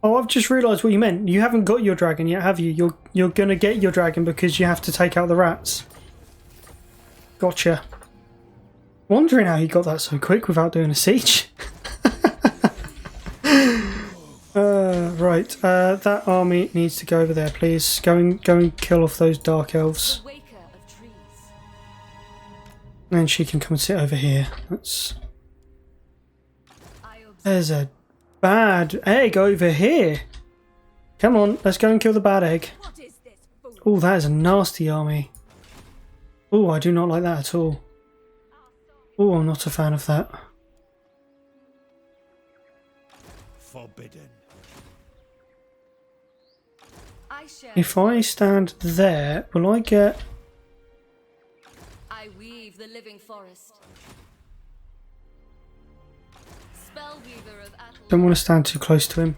Oh, I've just realised what you meant. You haven't got your dragon yet, have you? You're gonna get your dragon because you have to take out the rats. Gotcha. Wondering how he got that so quick without doing a siege. Right. That army needs to go over there, please. Go and kill off those dark elves. And she can come and sit over here. There's a bad egg over here. Come on, let's go and kill the bad egg. Oh, that is a nasty army. Oh, I do not like that at all. Oh, I'm not a fan of that. Forbidden. If I stand there, will I get... I weave the living forest. Spellweaver of Attal. Don't want to stand too close to him.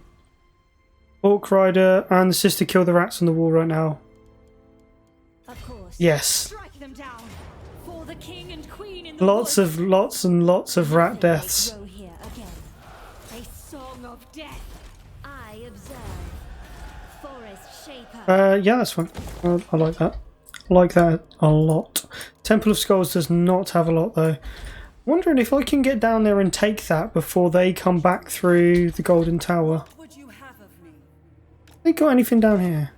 Orc Rider and the sister kill the rats on the wall right now. Of course. Yes. Strike them down. For the king and queen in the Lots and lots of rat deaths. Grow here again. A song of death. I observe. Forest shaper. Yeah, that's fine. I like that. I like that a lot. Temple of Skulls does not have a lot though. Wondering if I can get down there and take that before they come back through the Golden Tower. Would you have of me? They got anything down here?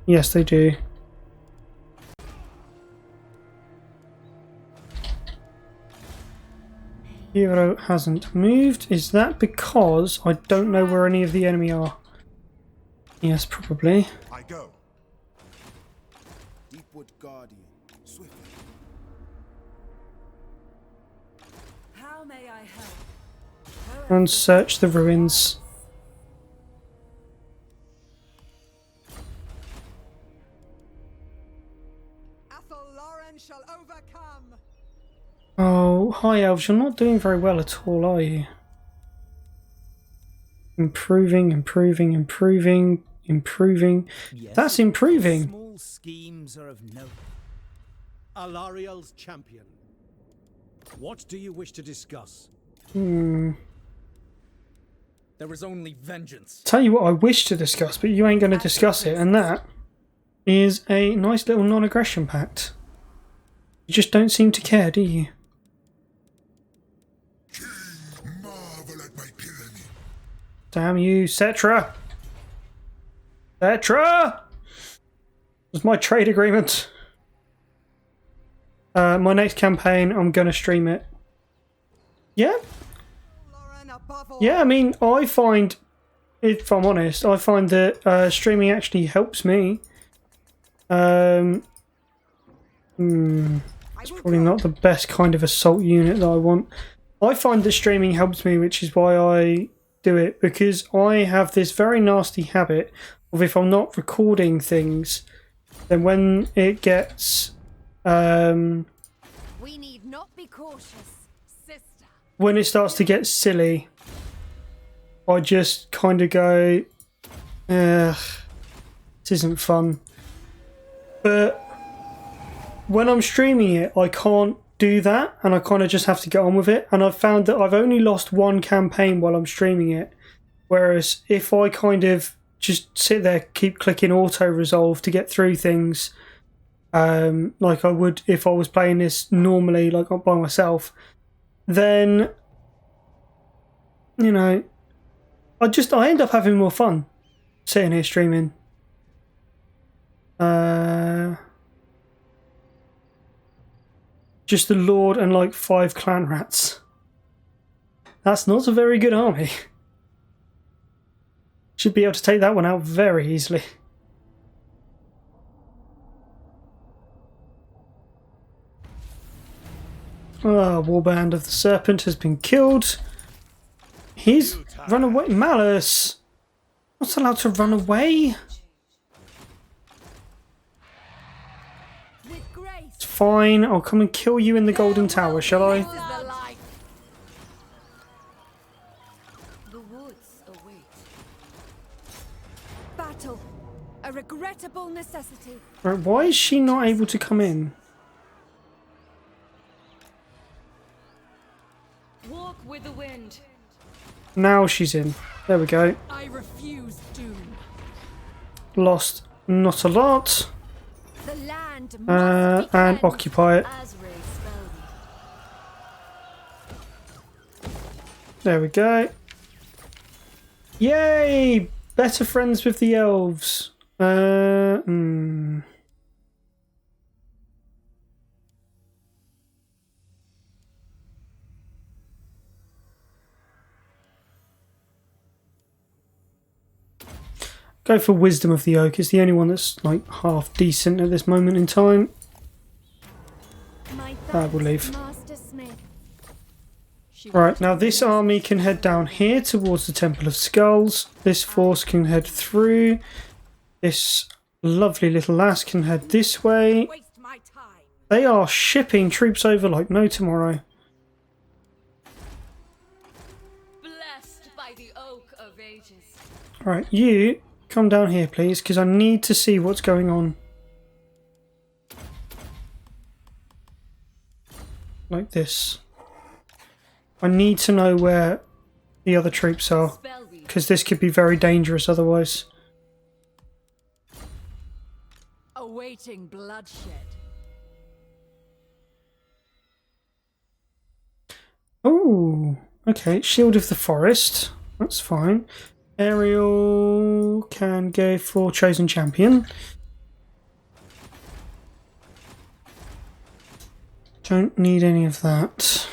Yes, they do. Hero hasn't moved. Is that because I don't know where any of the enemy are? Yes, probably. I go. Deepwood Guardian, swiftly. How may I help? And search the ruins. Athel Lauren shall overcome. Oh, hi elves, you're not doing very well at all, are you? Improving. Yes, That's improving. small schemes are of note. Alariel's champion. What do you wish to discuss? There is only vengeance. Tell you what I wish to discuss, but you ain't going to discuss it, and that is a nice little non-aggression pact. You just don't seem to care, do you? Marvel at my tyranny. Damn you, Cetra! Cetra! That's my trade agreement. My next campaign, I'm going to stream it. Yeah? Lauren above all. Yeah, I mean, I find, if I'm honest, I find that streaming actually helps me. It's probably not the best kind of assault unit that I want. I find that streaming helps me, which is why I do it, because I have this very nasty habit of if I'm not recording things, then when it gets... We need not be cautious, sister. when it starts to get silly, I just kind of go, ugh, this isn't fun. But when I'm streaming it, I can't do that, and I kind of just have to get on with it. And I've found that I've only lost one campaign while I'm streaming it, whereas if I kind of just sit there, keep clicking auto resolve to get through things, like I would if I was playing this normally, like by myself, then, you know, I end up having more fun sitting here streaming. Just the Lord and like 5 clan rats. That's not a very good army. Should be able to take that one out very easily. Ah, Warband of the Serpent has been killed. He's run away. Malice! Not allowed to run away. It's fine. I'll come and kill you in the Golden Tower, shall I? This is the life. The woods await. Battle, a regrettable necessity. Right, why is she not able to come in? Walk with the wind. Now she's in. There we go. I refuse doom. Lost not a lot. The land must be And cleansed. occupy it. Azrael spelled. There we go. Yay! Better friends with the elves. Go for Wisdom of the Oak. It's the only one that's like half decent at this moment in time. My We'll leave. Master Smith. Right, now this army can head down here towards the Temple of Skulls. This force can head through. This lovely little lass can head this way. Waste my time. They are shipping troops over like no tomorrow. Blessed by the Oak of Ages. Right, you come down here please, because I need to see what's going on. Like this. I need to know where the other troops are, Spellweed. because this could be very dangerous otherwise. Awaiting bloodshed. Oh, okay. Shield of the Forest. That's fine. Ariel can go for Chosen Champion. Don't need any of that.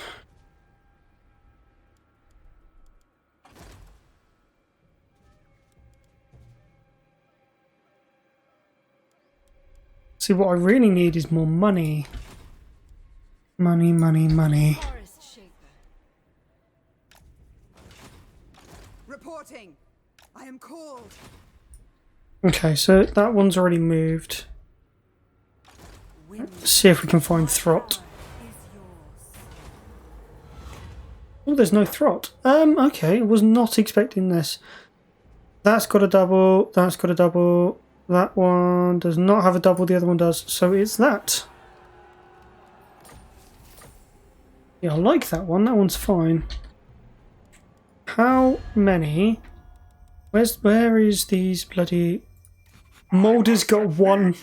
See, what I really need is more money. Money, money, money. Forest Shaper. Reporting. I am called. Okay, so that one's already moved. Let's see if we can find Throt. Oh, there's no Throt. Okay, I was not expecting this. That's got a double, that's got a double. That one does not have a double, the other one does. So it's that. Yeah, I like that one. That one's fine. How many? Where is these bloody... Moulder's got one.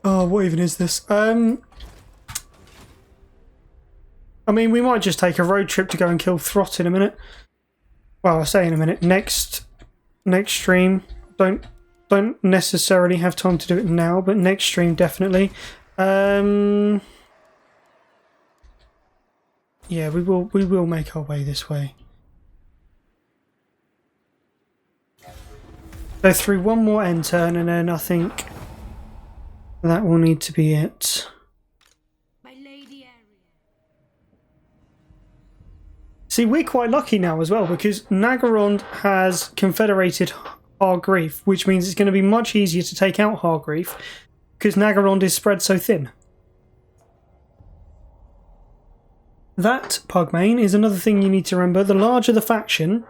Oh, what even is this? I mean, we might just take a road trip to go and kill Throt in a minute. Well, I say in a minute. Next stream. Don't necessarily have time to do it now, but next stream definitely. Yeah, we will make our way this way. Go through one more end turn, and then I think that will need to be it. My Lady Ariel. See, we're quite lucky now as well, because Nagarond has confederated Hargreave, which means it's going to be much easier to take out Hargreave, because Nagarond is spread so thin. That, Pugmane, is another thing you need to remember. The larger the faction,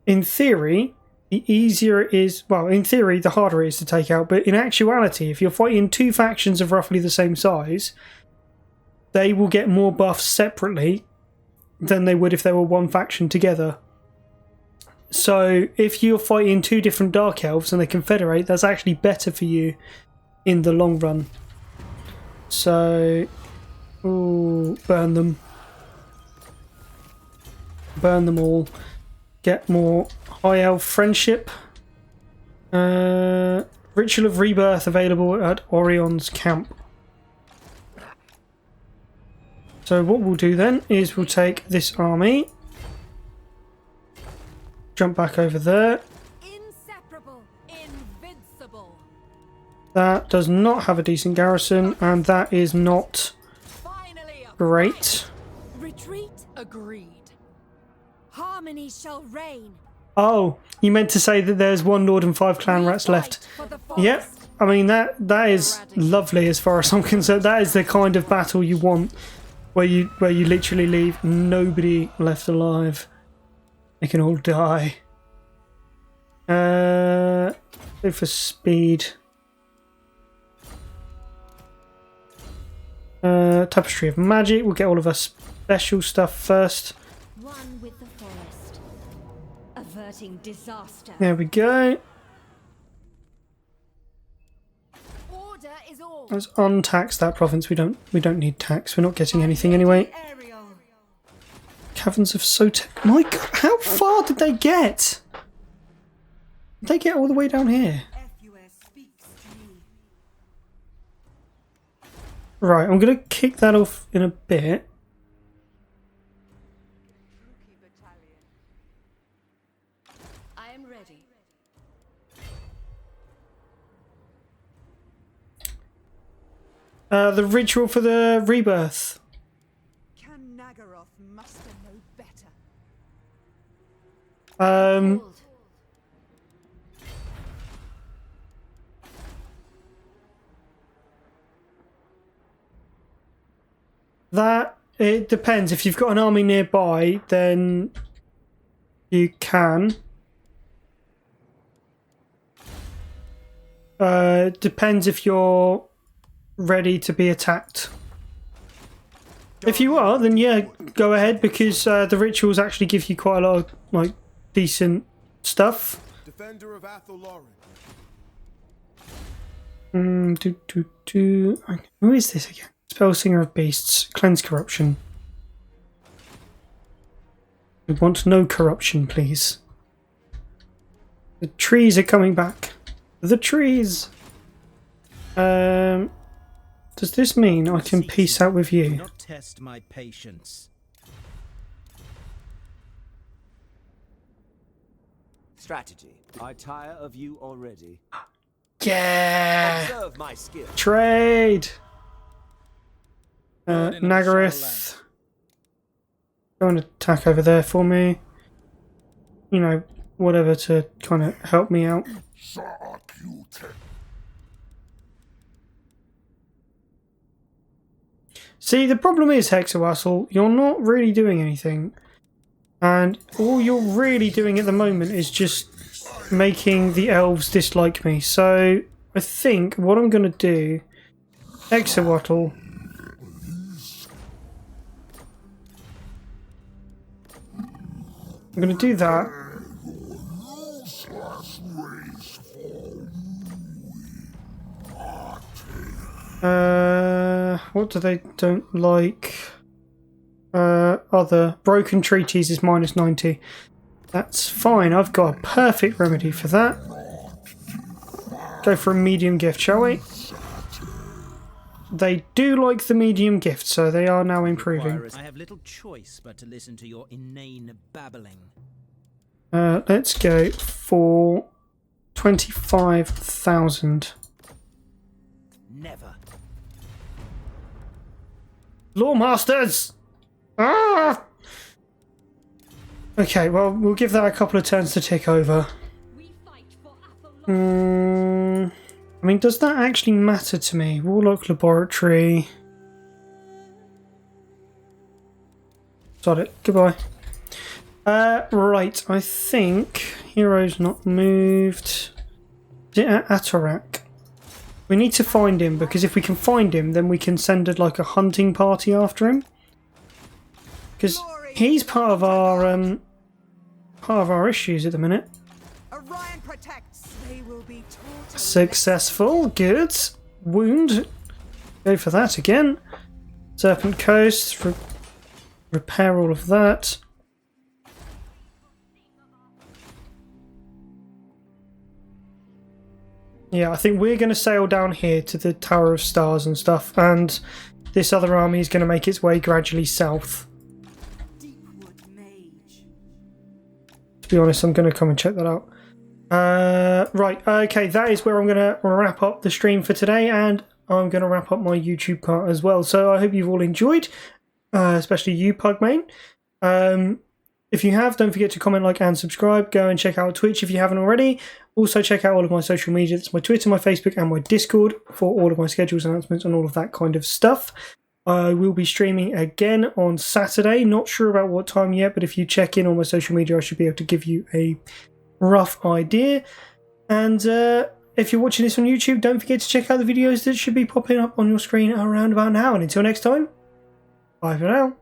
in theory, the easier it is... Well, in theory, the harder it is to take out, but in actuality, if you're fighting two factions of roughly the same size, they will get more buffs separately than they would if they were one faction together. So, if you're fighting two different Dark Elves and they confederate, that's actually better for you in the long run. So... Ooh, burn them. Burn them all. Get more High Elf friendship. Ritual of Rebirth available at Orion's camp. So what we'll do then is we'll take this army, jump back over there. Inseparable, invincible. That does not have a decent garrison, and that is not Finally a great. Retreat. agreed. Harmony shall reign. Oh, you meant to say that there's one lord and 5 clan rats left. For the Yep. forest. I mean that is lovely as far as I'm concerned. That is the kind of battle you want, where you literally leave nobody left alive. They can all die. Go for speed. Tapestry of Magic. We'll get all of our special stuff first. One with the forest. Averting disaster. There we go. Order is all. Let's untax that province. We don't need tax. We're not getting anything anyway. Ariel. Caverns of Sotek. My God, how far did they get? Did they get all the way down here? Right, I'm going to kick that off in a bit. I am ready. The ritual for the rebirth. Can Nagaroth muster no better? Hold. That, it depends. If you've got an army nearby, then you can. Depends if you're ready to be attacked. If you are, then yeah, go ahead, because the rituals actually give you quite a lot of like decent stuff. Defender of Athel Who is this again? Spellsinger of Beasts. Cleanse corruption. We want no corruption, please. The trees are coming back. The trees! Does this mean I can peace out with Do you? not test my patience. Strategy. I tire of you already. Yeah! Observe my skill. Trade! Burden of the Nagareth. Go and attack over there for me. You know, whatever to kind of help me out. See, the problem is, Hexawassel, you're not really doing anything. And all you're really doing at the moment is just making the elves dislike me. So, I think what I'm going to do... Hexawassel... I'm going to do that. What do they don't like? Other broken treaties is -90. That's fine. I've got a perfect remedy for that. Go for a medium gift, shall we? They do like the medium gift, so they are now improving. I have little choice but to listen to your inane babbling. Let's go for 25,000. Never. Lawmasters! Ah! Okay, well, we'll give that a couple of turns to tick over. We fight for Athel. I mean, does that actually matter to me? Warlock Laboratory. Got it. Goodbye. Right, I think hero's not moved. Is it at Atarak? We need to find him, because if we can find him, then we can send like a hunting party after him. Because he's part of our issues at the minute. Orion protects. They will be taught. Successful, good. Wound. Go for that again. Serpent Coast. Repair all of that. Yeah, I think we're going to sail down here to the Tower of Stars and stuff, and this other army is going to make its way gradually south. To be honest, I'm going to come and check that out. Right, okay, that is where I'm going to wrap up the stream for today, and I'm going to wrap up my YouTube part as well. So I hope you've all enjoyed, especially you, Pugmain. If you have, don't forget to comment, like, and subscribe. Go and check out Twitch if you haven't already. Also, check out all of my social media. That's my Twitter, my Facebook, and my Discord for all of my schedules, announcements, and all of that kind of stuff. I will be streaming again on Saturday. Not sure about what time yet, but if you check in on my social media, I should be able to give you a rough idea. And if you're watching this on YouTube, don't forget to check out the videos that should be popping up on your screen around about now. And until next time, bye for now.